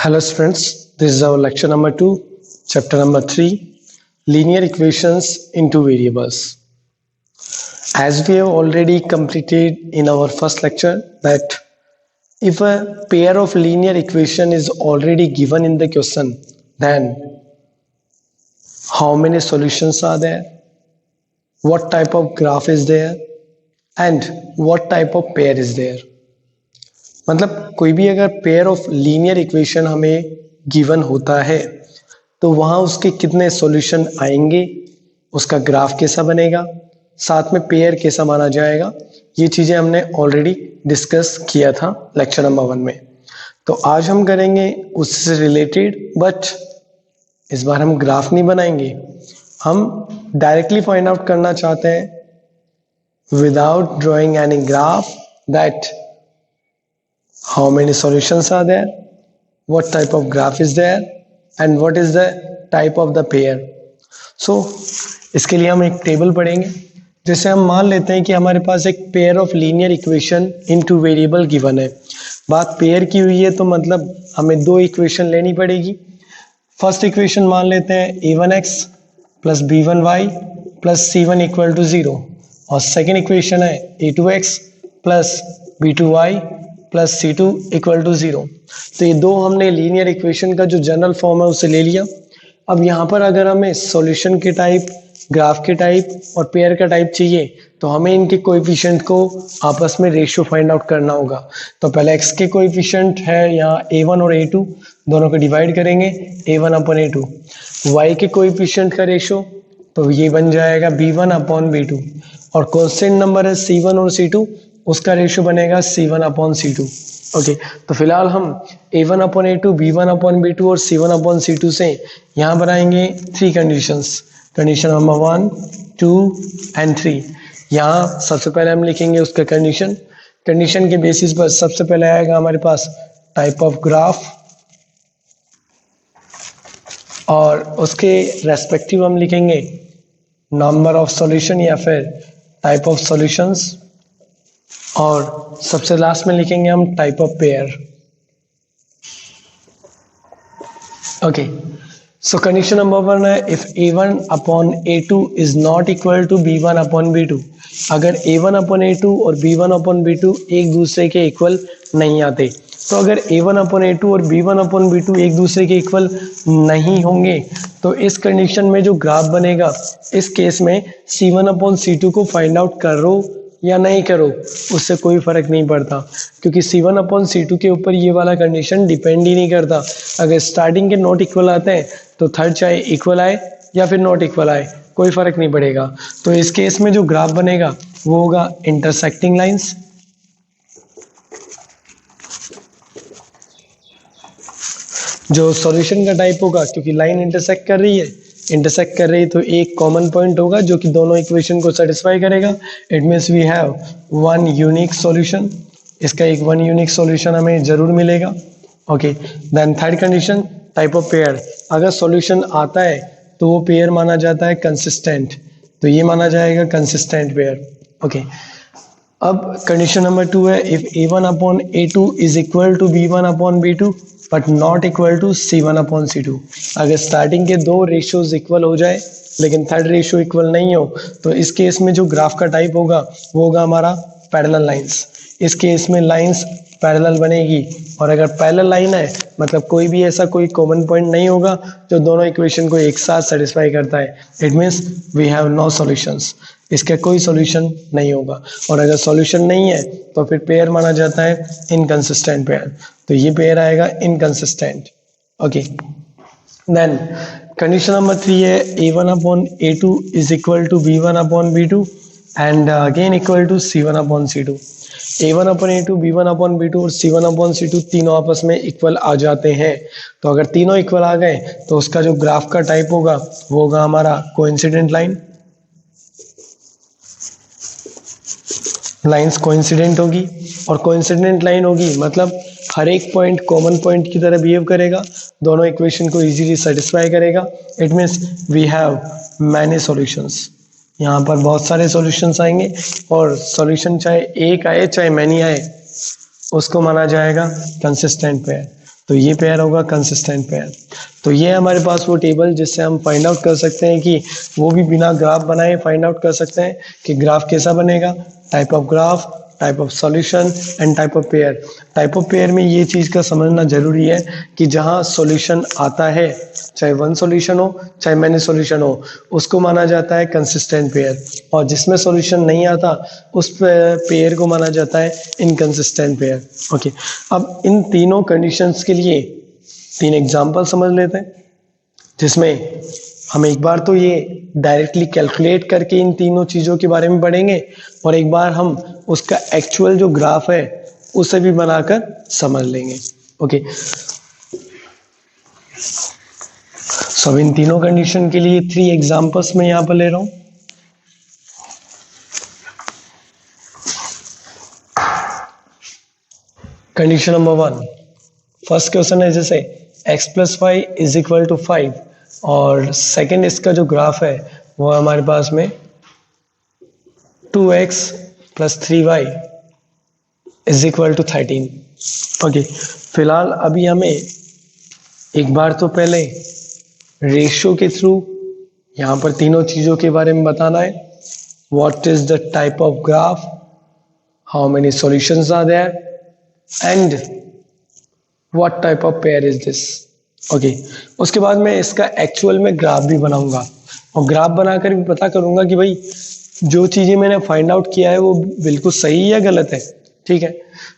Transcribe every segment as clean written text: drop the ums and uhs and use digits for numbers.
Hello students, this is our lecture number 2, chapter number 3, linear equations in two variables. As we have already completed in our first lecture that if a pair of linear equation is already given in the question, then how many solutions are there, what type of graph is there and what type of pair is there. मतलब कोई भी अगर pair of linear equation हमें given होता है तो वहां उसके कितने सॉल्यूशन आएंगे, उसका ग्राफ कैसा बनेगा, साथ में पेयर कैसा माना जाएगा, ये चीजें हमने ऑलरेडी डिस्कस किया था लेक्चर नंबर 1 में। तो आज हम करेंगे उससे रिलेटेड, बट इस बार हम ग्राफ नहीं बनाएंगे, हम डायरेक्टली फाइंड आउट करना चाहते हैं without drawing any graph that how many solutions are there, what type of graph is there and what is the type of the pair. So इसके लिए हम एक टेबल पढ़ेंगे। जैसे हम मान लेते हैं कि हमारे पास एक pair of linear equation in two variable given है। बात पेयर की हुई है तो मतलब हमें दो इक्वेशन लेनी पड़ेगी। फर्स्ट इक्वेशन मान लेते हैं a1x plus b1y plus c1 equal to 0 और सेकेंड इक्वेशन है a2x plus b2y plus C2 equal to 0। तो ये दो हमने लीनियर इक्वेशन का जो जनरल फॉर्म है उसे ले लिया। अब यहाँ पर अगर हमें सॉल्यूशन के टाइप, ग्राफ के टाइप और पेयर का टाइप चाहिए तो हमें इनके कोएफिशिएंट को आपस में रेशियो फाइंड आउट करना होगा। तो पहले x के कोएफिशिएंट है यहाँ a1 और a2, दोनों को डिवाइड करेंगे a1 अपॉन a2। y के कोएफिशिएंट का रेशियो तो ये बन जाएगा b1 अपॉन b2 और कांस्टेंट नंबर है c1 और c2, उसका रेशियो बनेगा c1 अपॉन c2। ओके, तो फिलहाल हम a1 upon a2, b1 upon b2 और c1 अपॉन c2 से यहाँ बनाएंगे 3 कंडीशंस। Condition number 1, 2 and 3। यहाँ सबसे पहले हम लिखेंगे उसका कंडीशन के बेसिस पर सबसे पहले आएगा हमारे पास टाइप ऑफ ग्राफ और उसके रेस्पेक्टिव हम लिखेंगे नंबर ऑफ सॉल्यूशन या फिर टाइप ऑफ सॉल्यूशंस और सबसे लास्ट में लिखेंगे हम type of pair. Okay, so condition number 1 है if a1 upon a2 is not equal to b1 upon b2। अगर a1 अपॉन a2 और b1 अपॉन b2 एक दूसरे के इक्वल नहीं आते, तो अगर a1 अपॉन a2 और b1 अपॉन b2 एक दूसरे के इक्वल नहीं होंगे तो इस कंडीशन में जो ग्राफ बनेगा, इस केस में c1 अपॉन c2 को फाइंड आउट करो या नहीं करो उससे कोई फर्क नहीं पड़ता, क्योंकि c1 अपॉन c2 के ऊपर ये वाला कंडीशन डिपेंड ही नहीं करता। अगर स्टार्टिंग के नॉट इक्वल आते हैं तो थर्ड चाहे इक्वल आए या फिर नॉट इक्वल आए, कोई फर्क नहीं पड़ेगा। तो इस केस में जो ग्राफ बनेगा वो होगा इंटरसेक्टिंग लाइंस। जो सॉल्यूशन का टाइप होगा, क्योंकि लाइन इंटरसेक्ट कर रही है तो एक कॉमन पॉइंट होगा जो कि दोनों इक्वेशन को सेटिस्फाई करेगा। It means we have one unique solution. इसका एक वन यूनिक सॉल्यूशन हमें जरूर मिलेगा। Okay, then third condition type of pair. अगर सॉल्यूशन आता है तो वो पेयर माना जाता है कंसिस्टेंट, तो ये माना जाएगा कंसिस्टेंट पेयर। ओके, अब कंडीशन नंबर 2 है if a1 upon a2 is equal to b1 upon b2 but not equal to c1 upon c2। अगर स्टार्टिंग के दो रेशियोज इक्वल हो जाए लेकिन थर्ड रेशियो इक्वल नहीं हो तो इस केस में जो ग्राफ का टाइप होगा वो होगा हमारा पैरेलल लाइंस। इस केस में लाइंस पैरेलल बनेगी और अगर पैरेलल लाइन है मतलब कोई भी ऐसा कोई कॉमन पॉइंट नहीं होगा जो दोनों इक्वेशन को एक साथ सेटिस्फाई करता है। It means we have no solutions, इसका कोई सॉल्यूशन नहीं होगा। और अगर सॉल्यूशन नहीं है तो फिर पेयर माना जाता है इनकंसिस्टेंट पेयर, तो ये पेयर आएगा inconsistent. Okay, then condition number 3 है a1 upon a2 is equal to b1 upon b2 and again equal to c1 upon c2। a1 upon a2, b1 upon b2 और c1 upon c2 तीनों आपस में equal आ जाते हैं। तो अगर तीनों इक्वल आ गए तो उसका जो ग्राफ का टाइप होगा वो होगा हमारा कोइंसिडेंट लाइन। लाइंस कोइंसिडेंट होगी और कोइंसिडेंट लाइन होगी मतलब हर एक पॉइंट कॉमन पॉइंट की तरह बिहेव करेगा, दोनों इक्वेशन को इजीली सेटिस्फाई करेगा। It means we have many solutions. यहाँ पर बहुत सारे सॉल्यूशंस आएंगे और सॉल्यूशन चाहे एक आए चाहे मैनी आए उसको माना जाएगा कंसिस्टेंट पेयर। तो ये पेयर होगा कंसिस्टेंट पेयर। तो ये हमारे पास वो टेबल जिससे हम फाइंड आउट कर सकते हैं कि वो भी बिना ग्राफ बनाए फाइंड आउट कर सकते हैं कि ग्राफ कैसा बनेगा, type of graph, type of solution and type of pair. Type of pair में ये चीज़ का समझना जरूरी है कि जहाँ सॉल्यूशन आता है, चाहे वन सॉल्यूशन हो चाहे मैनी सॉल्यूशन हो, उसको माना जाता है कंसिस्टेंट पेयर, और जिसमें सॉल्यूशन नहीं आता उस पेयर को माना जाता है इनकंसिस्टेंट पेयर। ओके, अब इन तीनों कंडीशंस के लिए 3 एग्जाम्पल समझ लेते हैं, जिसमें हम एक बार तो ये डायरेक्टली कैलकुलेट करके इन तीनों चीज़ों के बारे में पढ़ेंगे और एक बार हम उसका एक्चुअल जो ग्राफ है उसे भी बनाकर समझ लेंगे। ओके, सो इन तीनों कंडीशन के लिए 3 एग्जाम्पल्स मैं यहाँ पर ले रहा हूँ। कंडीशन नंबर 1, फर्स्ट क्वेश्चन है जैसे x plus y is equal to 5 और सेकंड इसका जो ग्राफ है वो हमारे पास में 2x plus 3y is equal to 13। Okay, फिलहाल अभी हमें एक बार तो पहले रेशियो के थ्रू यहाँ पर तीनों चीज़ों के बारे में बताना है। What is the type of graph, how many solutions are there and what type of pair is this. Okay, उसके बाद मैं इसका एक्चुअल में ग्राफ भी बनाऊंगा और ग्राफ बनाकर भी पता करूंगा कि भाई जो चीज़ें मैंने फाइंड आउट किया है वो बिल्कुल सही या गलत है। ठीक है,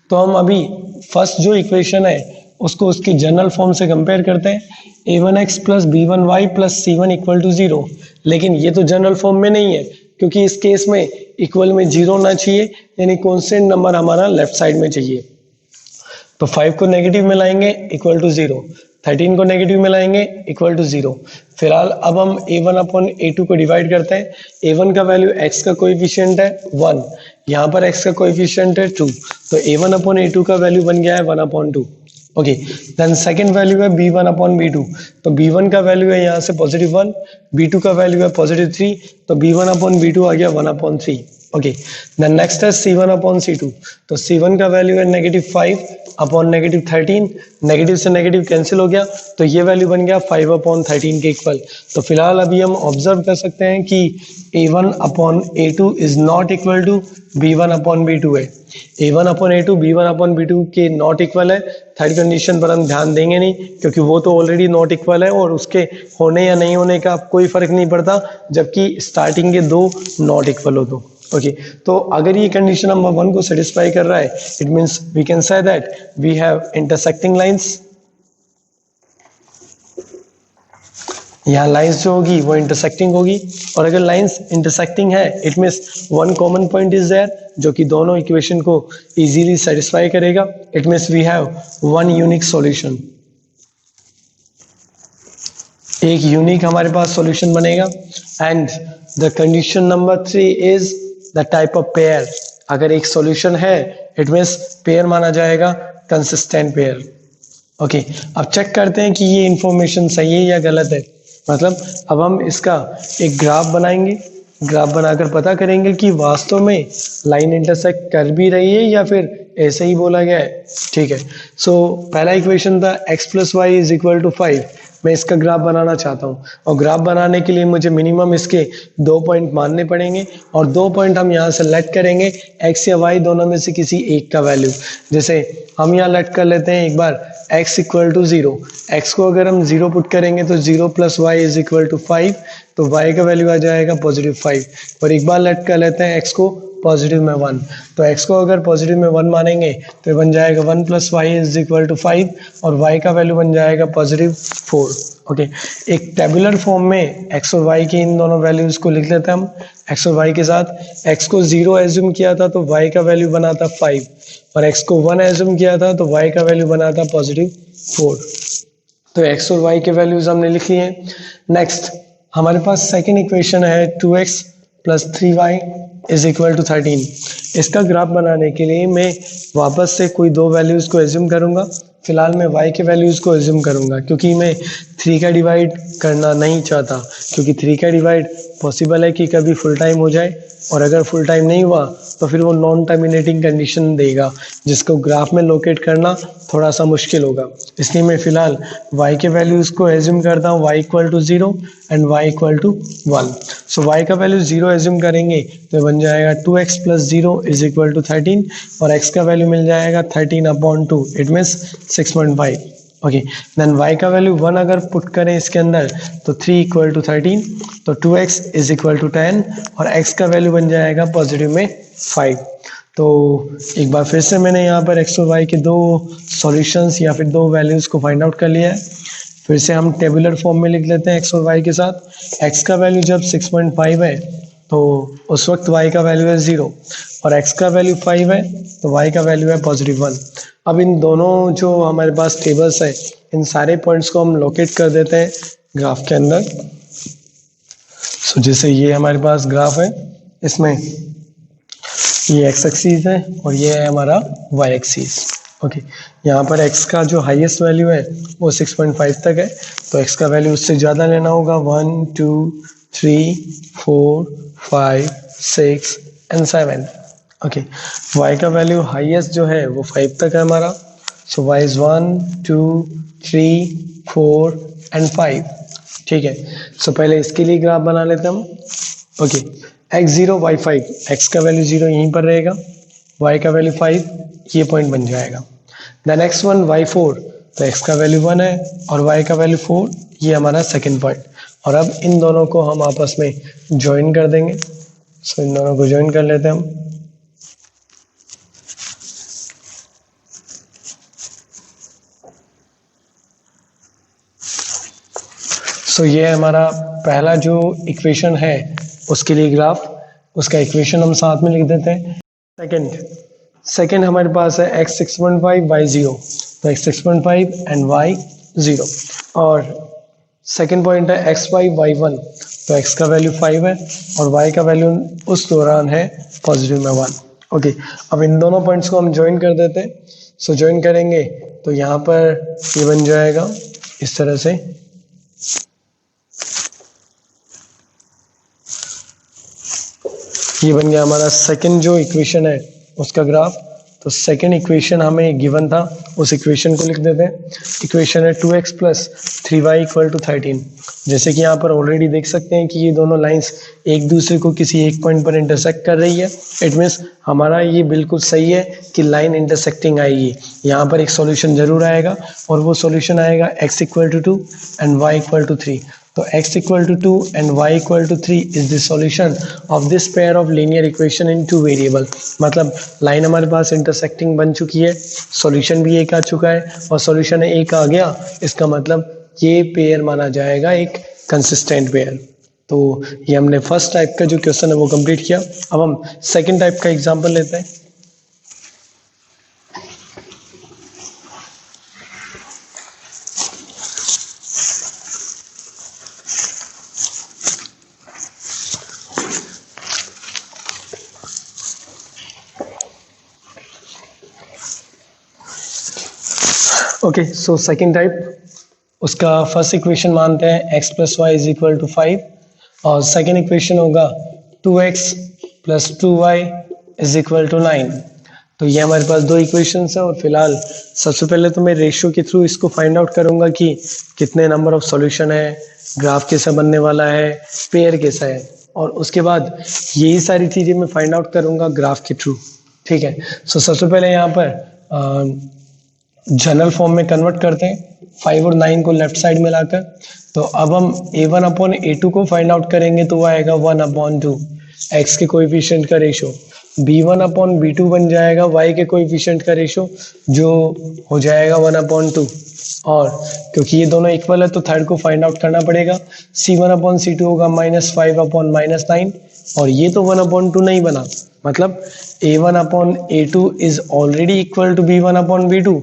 तो हम अभी फर्स्ट जो इक्वेशन है उसको उसकी जनरल फॉर्म से कंपेयर करते हैं, a1x plus b1y plus c1 equal to 0। लेकिन ये तो जनरल फॉर्म में नहीं है क्योंकि इस केस में इक्वल में 0 ना चाहिए, यानी कॉन्स्टेंट नंबर हमारा लेफ्ट साइड में चाहिए। तो 5 को नेगेटिव में लाएंगे इक्वल टू 0, 13 को नेगेटिव में लाएंगे इक्वल टू 0। फिलहाल अब हम a1 अपॉन a2 को डिवाइड करते हैं। a1 का वैल्यू x का कोएफिशिएंट है 1, यहाँ पर x का कोएफिशिएंट है 2, तो a1 अपॉन a2 का वैल्यू बन गया है 1 upon 2। Okay, then second value है b1 अपॉन b2, तो b1 का वैल्यू है यहाँ से पॉजिटिव 1, b2 का वैल्यू है पॉजिटिव 3, तो b1 अपॉन b2 आ गया 1 अपॉन 3। ओके, देन नेक्स्ट है c1 अपॉन c2, तो c1 का वैल्यू है नेगेटिव 5 अपॉन नेगेटिव 13, नेगेटिव से नेगेटिव कैंसिल हो गया तो ये वैल्यू बन गया 5 अपॉन 13 के इक्वल। तो फिलहाल अभी हम ऑब्जर्व कर सकते हैं कि a1 upon a2 is not equal to b1 upon b2 है। a1 upon a2 b1 upon b2 के नॉट इक्वल है। थर्ड कंडीशन पर हम ध्यान देंगे नहीं क्योंकि वो तो ऑलरेडी नॉट इक्वल है और उसके होने या नहीं होने का कोई फर्क नहीं पड़ता, जबकि स्टार्टिंग के दो नॉट इक्वल हो तो। ओके, तो अगर ये कंडीशन नंबर 1 को सेटिस्फाई कर रहा है, it means we can say that we have intersecting lines. यहाँ लाइंस जो होगी वो इंटरसेक्टिंग होगी, और अगर लाइंस इंटरसेक्टिंग है it means one common point is there जो कि दोनों इक्वेशन को इजीली सेटिस्फाई करेगा। It means we have one unique solution, एक यूनिक हमारे पास सॉल्यूशन बनेगा। And the condition number 3 is the type of pair. अगर एक सॉल्यूशन है इट मींस पेयर माना जाएगा कंसिस्टेंट पेयर। ओके, अब चेक करते हैं कि ये इंफॉर्मेशन सही है या गलत है। मतलब अब हम इसका एक ग्राफ बनाएंगे, ग्राफ बनाकर पता करेंगे कि वास्तव में लाइन इंटरसेक्ट कर भी रही है या फिर ऐसे ही बोला गया है। ठीक है, सो पहला इक्वेशन था x plus y is equal to 5। मैं इसका ग्राफ बनाना चाहता हूँ और ग्राफ बनाने के लिए मुझे मिनिमम इसके 2 पॉइंट मानने पड़ेंगे और 2 पॉइंट हम यहाँ सेलेक्ट करेंगे x या y दोनों में से किसी एक का वैल्यू। जैसे हम यहाँ लेट कर लेते हैं एक बार x इक्वल टू 0, x को अगर हम 0 पुट करेंगे तो 0 plus y is equal to 5, तो y का वैल्यू आ जाएगा पॉजिटिव 5। और एक बार लेट कर लेते हैं x को पॉजिटिव में 1, तो x को अगर पॉजिटिव में 1 मानेंगे तो ये बन जाएगा 1 plus y is equal to 5 और y का वैल्यू बन जाएगा पॉजिटिव 4। ओके, एक टेबुलर फॉर्म में x और y की इन दोनों वैल्यूज को लिख लेते हैं हम x और y के साथ। x को 0 एज्यूम किया था तो y का वैल्यू बना था 5 और x को 1 एज्यूम किया था तो y का वैल्यू बना था पॉजिटिव 4। तो x और y के वैल्यूज हमने लिख लिए हैं। नेक्स्ट हमारे पास सेकेंड इक्वेशन है 2x plus 3y is equal to 13। इसका ग्राफ बनाने के लिए मैं वापस से कोई दो वैल्यूज़ को एज्यूम करूँगा। फिलहाल मैं y के वैल्यूज़ को एज्यूम करूँगा क्योंकि मैं 3 का डिवाइड करना नहीं चाहता, क्योंकि 3 का डिवाइड पॉसिबल है कि कभी फुल टाइम हो जाए, और अगर फुल टाइम नहीं हुआ तो फिर वो नॉन टर्मिनेटिंग कंडीशन देगा जिसको ग्राफ में लोकेट करना थोड़ा सा मुश्किल होगा। इसलिए मैं फिलहाल y के वैल्यूज़ को एज्यूम करता हूँ y equal to 0 and y equal to 1। So y का वैल्यू 0 एज्यूम करेंगे तो बन जाएगा 2x plus 0 is equal to 13, और x का वैल्यू मिल जाएगा 13/2, it means 6.5। Okay, then y का वैल्यू 1 अगर पुट करें इसके अंदर तो 3 इक्वल टू 13, तो 2x इज इक्वल टू 10, और x का वैल्यू बन जाएगा पॉजिटिव में 5। तो एक बार फिर से मैंने यहाँ पर x और y के दो सॉल्यूशंस या फिर दो वैल्यूज़ को फाइंड आउट कर लिया है। फिर से हम टेबुलर फॉर्म में लिख लेते हैं x और y के साथ। x का वैल्यू जब 6.5 है तो उस वक्त y का वैल्यू है 0, और x का वैल्यू 5 है तो y का वैल्यू है पॉजिटिव 1। अब इन दोनों जो हमारे पास टेबल्स है, इन सारे पॉइंट्स को हम लोकेट कर देते हैं ग्राफ के अंदर। सो जैसे ये हमारे पास ग्राफ है, इसमें ये x एक्सिस है और ये है हमारा y एक्सिस। ओके, यहाँ पर x का जो हाईएस्ट वैल्यू है वो 6.5 तक है, तो x का वैल्यू उससे ज़्यादा लेना होगा। 1 2 3 4 5 6 एंड 7। ओके, y का वैल्यू हाईएस्ट जो है वो 5 तक है हमारा। सो y इज 1 2 3 4 एंड 5। ठीक है, सो पहले इसके लिए ग्राफ बना लेते हैं हम। ओके, x0 y5, x का वैल्यू 0 यहीं पर रहेगा, y का वैल्यू 5, ये पॉइंट बन जाएगा। देन x1 y4, तो x का वैल्यू 1 है और y का वैल्यू 4, ये हमारा सेकंड पॉइंट। और अब इन दोनों को हम आपस में ज्वाइन कर देंगे। सो इन दोनों को ज्वाइन कर लेते हैं हम। सो ये हमारा पहला जो इक्वेशन है उसके लिए ग्राफ, उसका इक्वेशन हम साथ में लिख देते हैं। सेकंड हमारे पास है x 6.5 y 0, तो x 6.5 एंड y 0। और सेकंड पॉइंट है x y y 1, तो x का वैल्यू 5 है और y का वैल्यू उस दौरान है पॉजिटिव में 1। ओके, अब इन दोनों पॉइंट्स को हम ज्वाइन कर देते हैं। सो ज्वाइन करेंगे तो यहाँ पर ये बन जाएगा इस तरह से। ये बन गया हमारा सेकंड जो इक्वेशन है उसका ग्राफ। तो सेकंड इक्वेशन हमें गिवन था, उस इक्वेशन को लिख देते हैं। इक्वेशन है 2x plus 3y equal to 13। जैसे कि यहाँ पर ऑलरेडी देख सकते हैं कि ये दोनों लाइंस एक दूसरे को किसी एक पॉइंट पर इंटरसेक्ट कर रही है। इट मीन्स हमारा ये बिल्कुल सही है कि लाइन इंटरसेक्टिंग आएगी। यहाँ पर एक सॉल्यूशन जरूर आएगा और वो सॉल्यूशन आएगा x equal to 2 and y equal to 3। तो x equal to 2 and y equal to 3 is the solution of this pair of linear equation in two variable। मतलब लाइन हमारे पास इंटरसेक्टिंग बन चुकी है, सॉल्यूशन भी एक आ चुका है और सॉल्यूशन एक आ गया, इसका मतलब ये पेयर माना जाएगा एक कंसिस्टेंट पेयर। तो ये हमने फर्स्ट टाइप का जो क्वेश्चन है वो कंप्लीट किया। अब हम सेकेंड टाइप का एग्जाम्पल लेते हैं। ओके, सो सेकेंड टाइप, उसका फर्स्ट इक्वेशन मानते हैं x plus y is equal to 5 और सेकेंड इक्वेशन होगा 2x plus 2y is equal to 9। तो ये हमारे पास दो इक्वेशंस है और फिलहाल सबसे पहले तो मैं रेशियो के थ्रू इसको फाइंड आउट करूंगा कि कितने नंबर ऑफ सॉल्यूशन है, ग्राफ कैसा बनने वाला है, पेयर कैसा है, और उसके बाद यही सारी चीज़ें मैं फाइंड आउट करूंगा ग्राफ के थ्रू। ठीक है, सो सबसे पहले यहाँ पर जनरल फॉर्म में कन्वर्ट करते हैं 5 और 9 को लेफ्ट साइड में लाकर। तो अब हम a1 अपॉन a2 को फाइंड आउट करेंगे तो वो आएगा 1/2 x के कोएफिशिएंट का रेशो। b1 अपॉन b2 बन जाएगा y के कोएफिशिएंट का रेशो जो हो जाएगा 1/2। और क्योंकि ये दोनों इक्वल है तो थर्ड को फाइंड आउट करना पड़ेगा। c1 अपॉन c2 होगा -5 अपॉन -9 और ये तो 1/2 नहीं बना, मतलब a1 upon a2 is already equal to b1 upon b2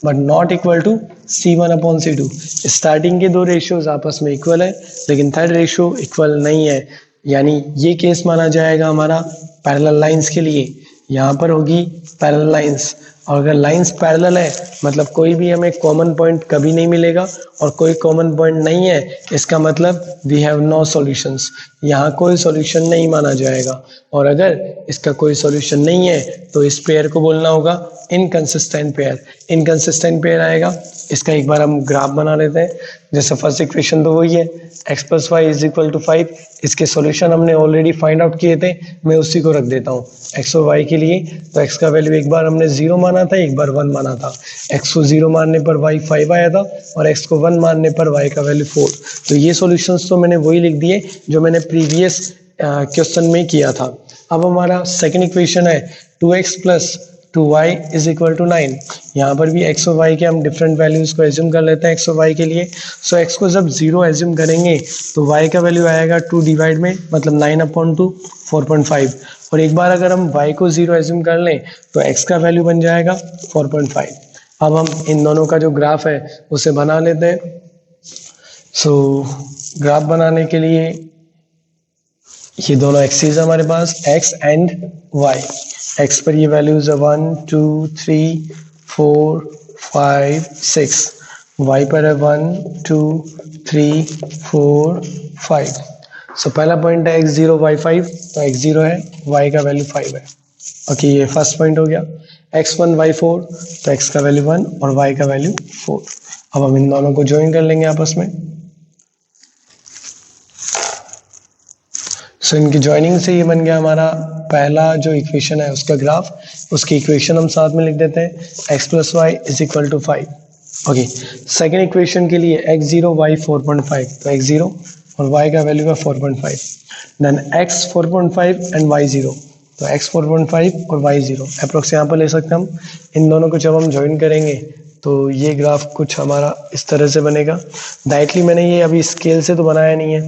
but not equal to c1 upon c2। Starting के दो रेशियोज आपस में इक्वल है लेकिन थर्ड रेशियो इक्वल नहीं है, यानी ये केस माना जाएगा हमारा पैरेलल लाइंस के लिए। यहाँ पर होगी पैरेलल लाइंस, और अगर लाइंस पैरेलल है मतलब कोई भी हमें कॉमन पॉइंट कभी नहीं मिलेगा, और कोई कॉमन पॉइंट नहीं है इसका मतलब वी हैव नो सॉल्यूशंस, यहाँ कोई सॉल्यूशन नहीं माना जाएगा। और अगर इसका कोई सॉल्यूशन नहीं है तो इस पेयर को बोलना होगा इनकंसिस्टेंट पेयर। इनकंसिस्टेंट पेयर आएगा, इसका एक बार हम ग्राफ बना लेते हैं। जैसे फर्स्ट इक्वेशन तो वही है x + y = 5, इसके सॉल्यूशन हमने ऑलरेडी फाइंड आउट किए थे, मैं उसी को रख देता हूँ x और y के लिए। तो x का वैल्यू एक बार हमने 0 माना था, एक बार 1 माना था। x को 0 मानने पर y 5 आया था, और x को 1 मानने पर y का वैल्यू 4। तो ये सॉल्यूशंस तो मैंने वही लिख दिए जो मैंने प्रीवियस क्वेश्चन में किया था। अब हमारा सेकंड इक्वेशन है 2x + 2y = 9। यहाँ पर भी x और y के हम डिफरेंट वैल्यूज को एज्यूम कर लेते हैं x और y के लिए। सो x को जब 0 एज्यूम करेंगे तो y का वैल्यू आएगा 2 डिवाइड में, मतलब 9/2 4.5। और एक बार अगर हम y को 0 एज्यूम कर लें तो x का वैल्यू बन जाएगा 4.5। अब हम इन दोनों का जो ग्राफ है उसे बना लेते हैं। सो ग्राफ बनाने के लिए ये दोनों एक्सिस हमारे पास x एंड y। x पर ये वैल्यूज है 1 2 3 4 5 6, y पर है 1 2 3 4 5। सो पहला पॉइंट है x0 y5, तो x0 है, y का वैल्यू 5 है। ओके, ये फर्स्ट पॉइंट हो गया। x1 y4, तो x का वैल्यू 1 और y का वैल्यू 4। अब हम इन दोनों को ज्वाइन कर लेंगे आपस में। सो इनकी ज्वाइनिंग से ये बन गया हमारा पहला जो इक्वेशन है उसका ग्राफ। उसकी इक्वेशन हम साथ में लिख देते हैं x + y = 5। Okay, second equation के लिए x0 y 4.5, तो x0 और y का वैल्यू है 4.5। देन x 4.5 एंड y0, तो x 4.5 और y0 अप्रोक्स यहाँ पर ले सकते हैं हम। इन दोनों को जब हम ज्वाइन करेंगे तो ये ग्राफ कुछ हमारा इस तरह से बनेगा। डायरेक्टली मैंने ये अभी स्केल से तो बनाया नहीं है,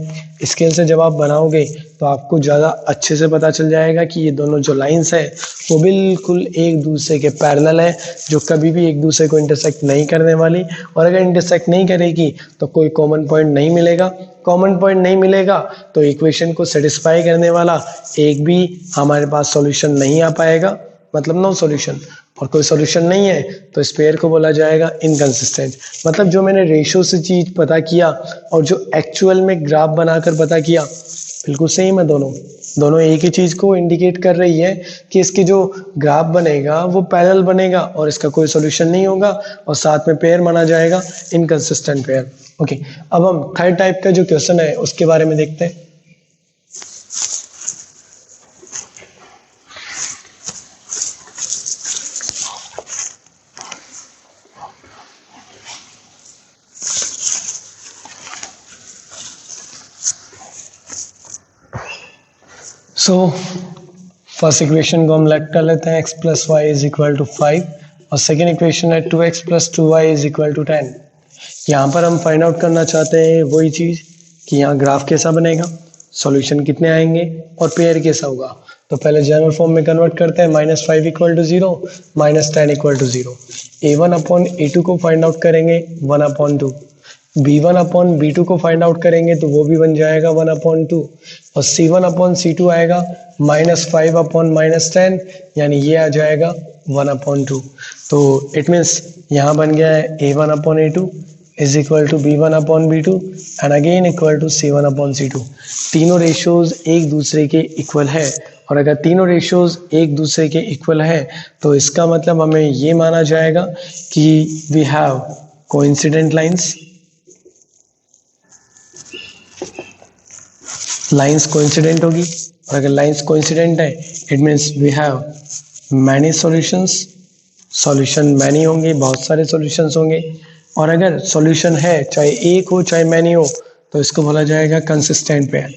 स्केल से जब आप बनाओगे तो आपको ज़्यादा अच्छे से पता चल जाएगा कि ये दोनों जो लाइंस है वो बिल्कुल एक दूसरे के पैरेलल है, जो कभी भी एक दूसरे को इंटरसेक्ट नहीं करने वाली। और अगर इंटरसेक्ट नहीं करेगी तो कोई कॉमन पॉइंट नहीं मिलेगा। कॉमन पॉइंट नहीं मिलेगा तो इक्वेशन को सेटिस्फाई करने वाला एक भी हमारे पास सॉल्यूशन नहीं आ पाएगा, मतलब नो सॉल्यूशन। और कोई सॉल्यूशन नहीं है तो इस पेयर को बोला जाएगा इनकंसिस्टेंट। मतलब जो मैंने रेशियो से चीज पता किया और जो एक्चुअल में ग्राफ बनाकर पता किया बिल्कुल सेम है। दोनों एक ही चीज को इंडिकेट कर रही है कि इसकी जो ग्राफ बनेगा वो पैरेलल बनेगा और इसका कोई सॉल्यूशन नहीं होगा, और साथ में पेयर माना जाएगा इनकंसिस्टेंट पेयर। ओके, अब हम थर्ड टाइप का जो क्वेश्चन है उसके बारे में देखते हैं। सो फर्स्ट इक्वेशन को हम लेट कर लेते हैं x + y = 5, और सेकेंड इक्वेशन है 2x + 2y = 10। यहाँ पर हम फाइंड आउट करना चाहते हैं वही चीज़ कि यहाँ ग्राफ कैसा बनेगा, सॉल्यूशन कितने आएंगे और पेयर कैसा होगा। तो पहले जनरल फॉर्म में कन्वर्ट करते हैं। -5 = 0, -10 = 0। a1/a2 को फाइंड आउट करेंगे 1/2, b1/b2 को फाइंड आउट करेंगे तो वो भी बन जाएगा 1/2, और c1/c2 आएगा -5/-10, यानी ये आ जाएगा 1/2। तो इट मीन्स यहाँ बन गया है a1/a2 = b1/b2 and again = c1/c2। तीनों रेशियोज एक दूसरे के इक्वल है, और अगर तीनों रेशियोज एक दूसरे के इक्वल है तो इसका मतलब हमें ये माना जाएगा कि we have coincident lines coincident होगी, और अगर लाइंस कोइंसिडेंट है it means we have many solution many होंगे, बहुत सारे सॉल्यूशंस होंगे। और अगर सॉल्यूशन है चाहे एक हो चाहे मैनी हो तो इसको बोला जाएगा कंसिस्टेंट पेयर।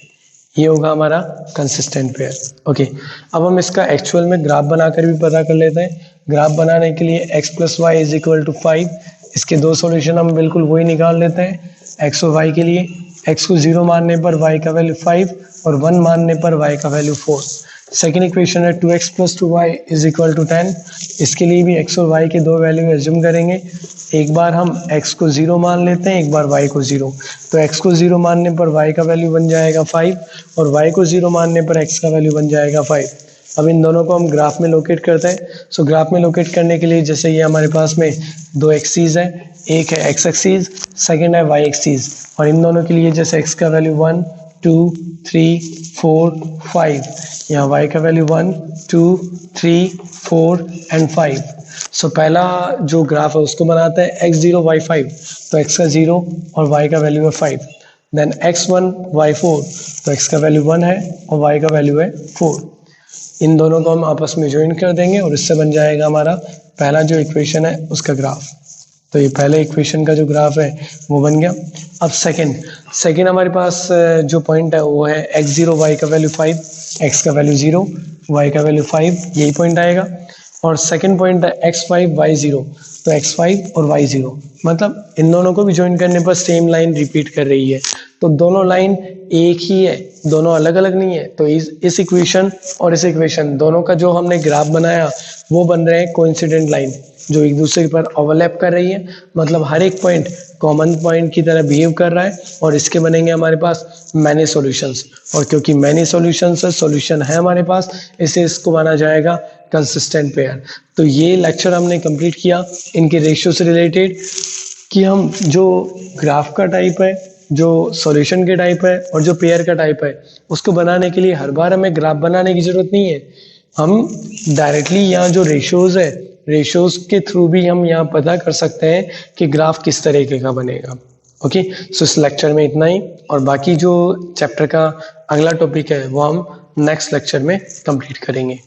ये होगा हमारा कंसिस्टेंट पेयर। ओके, अब हम इसका एक्चुअल में ग्राफ बनाकर भी पता कर लेते हैं। ग्राफ बनाने के लिए x + y = 5, इसके दो सॉल्यूशन हम बिल्कुल वही निकाल लेते हैं। x और y के लिए x को 0 मानने पर y का वैल्यू 5 और 1 मानने पर y का वैल्यू 4। सेकेंड इक्वेशन है 2x + 2y = 10। इसके लिए भी x और y के दो वैल्यू एज्यूम करेंगे। एक बार हम x को 0 मान लेते हैं, एक बार y को 0। तो x को 0 मानने पर y का वैल्यू बन जाएगा 5 और y को 0 मानने पर x का वैल्यू बन जाएगा 5। अब इन दोनों को हम ग्राफ में लोकेट करते हैं। सो ग्राफ में लोकेट करने के लिए जैसे ये हमारे पास में दो एक्सीज है, एक है एक्स एक्सीज, सेकेंड है वाई एक्सीज, और इन दोनों के लिए जैसे एक्स का वैल्यू 1 2 3 4 5, यहाँ वाई का वैल्यू 1 2 3 4 एंड 5। सो पहला जो ग्राफ है उसको बनाते हैं x0 y5, तो x का 0 और y का वैल्यू है 5। देन x1 y4, तो x का वैल्यू 1 है और y का वैल्यू है 4। इन दोनों को हम आपस में ज्वाइन कर देंगे और इससे बन जाएगा हमारा पहला जो इक्वेशन है उसका ग्राफ। तो ये पहले इक्वेशन का जो ग्राफ है वो बन गया। अब सेकंड हमारे पास जो पॉइंट है वो है x0 y का वैल्यू 5, x का वैल्यू 0, y का वैल्यू 5, यही पॉइंट आएगा। और सेकंड पॉइंट है x5 y0, तो x5 और y0, मतलब इन दोनों को भी ज्वाइन करने पर सेम लाइन रिपीट कर रही है। तो दोनों लाइन एक ही है, दोनों अलग अलग नहीं है। तो इस इक्वेशन और इस इक्वेशन दोनों का जो हमने ग्राफ बनाया वो बन रहे हैं कोइंसिडेंट लाइन, जो एक दूसरे पर ओवरलैप कर रही है, मतलब हर एक पॉइंट कॉमन पॉइंट की तरह बिहेव कर रहा है। और इसके बनेंगे हमारे पास मैनी सॉल्यूशंस, और क्योंकि मैनी सॉल्यूशंस है, सॉल्यूशन है हमारे पास, इससे इसको माना जाएगा कंसिस्टेंट पेयर। तो ये लेक्चर हमने कंप्लीट किया इनके रेशियो से रिलेटेड, कि हम जो ग्राफ का टाइप है, जो सॉल्यूशन के टाइप है और जो पेयर का टाइप है, उसको बनाने के लिए हर बार हमें ग्राफ बनाने की जरूरत नहीं है। हम डायरेक्टली यहाँ जो रेशियोज है, रेशियोज के थ्रू भी हम यहाँ पता कर सकते हैं कि ग्राफ किस तरीके का बनेगा। ओके, सो इस लेक्चर में इतना ही, और बाकी जो चैप्टर का अगला टॉपिक है वो हम नेक्स्ट लेक्चर में कंप्लीट करेंगे।